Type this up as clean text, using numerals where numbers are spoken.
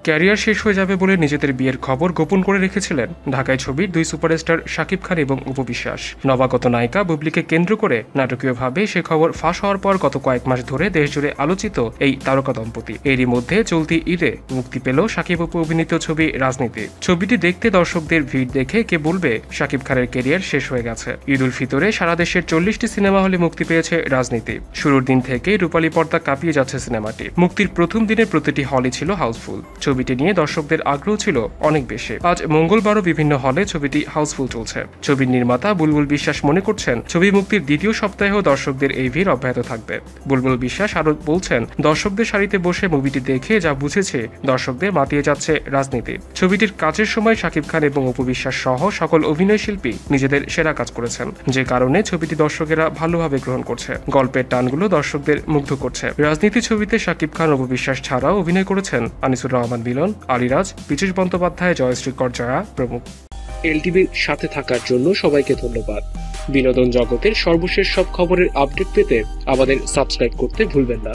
Career শেষ হয়ে যাবে বলে নিজেদের বিয়ের খবর গোপন করে রেখেছিলেন ঢাকায় ছবির দুই সুপারস্টার শাকিব খান এবং অপু বিশ্বাস। নবাগত নায়িকা বুবলিকে কেন্দ্র করে নাটকীয়ভাবে সে খবর ফাঁস হওয়ার পর গত কয়েক মাস ধরে দেশজুড়ে আলোচিত এই তারকা দম্পতি। এরই মধ্যে চলতি ঈদে মুক্তি পেল শাকিব অপু অভিনীত ছবি রাজনীতি। ছবিটি দেখতে দর্শকদের ভিড় দেখে কে বলবে শাকিব খানের ক্যারিয়ার শেষ হয়ে গেছে। ঈদ উল ফিতরে সারা দেশের 40টি সিনেমা হলে মুক্তি পেয়েছে রাজনীতি। শুরুর দিন থেকেই রূপালী পর্দা কাঁপিয়ে যাচ্ছে সিনেমাটি। মুক্তির প্রথম দিনে প্রতিটি হলই ছিল হাউসফুল। ছবিটি নিয়ে দর্শকদের আগ্রহ ছিল অনেক বেশি। আজ মঙ্গলবারও বিভিন্ন হলে ছবিটি হাউসফুল চলছে। ছবির নির্মাতা বুলবুল বিশ্বাস মনে করছেন ছবি মুক্তির দ্বিতীয় সপ্তাহেও দর্শকদের এই ভিড় অব্যাহত থাকবে। বুলবুল বিশ্বাস আরও বলছেন, দর্শকদের সারিতে বসে মুভিটি দেখে যা বুঝেছে দর্শকদের মাতিয়ে যাচ্ছে রাজনীতি। ছবিটির কাজের সময় শাকিব খান এবং অপু বিশ্বাস সহ সকল অভিনয় শিল্পী নিজেদের সেরা কাজ করেছেন, যে কারণে ছবিটি দর্শকেরা ভালোভাবে গ্রহণ করছে। গল্পের টানগুলো দর্শকদের মুগ্ধ করছে। রাজনীতি ছবিতে শাকিব খান, অপু বিশ্বাস ছাড়াও অভিনয় করেছেন আনিসুর রহমান মিলন, আলিরাজ, পীযূষ বন্দ্যোপাধ্যায়, জয়শ্রী কর জয়া প্রমুখ। এলটিভির সাথে থাকার জন্য সবাইকে ধন্যবাদ। বিনোদন জগতের সর্বশেষ সব খবরের আপডেট পেতে আমাদের সাবস্ক্রাইব করতে ভুলবেন না।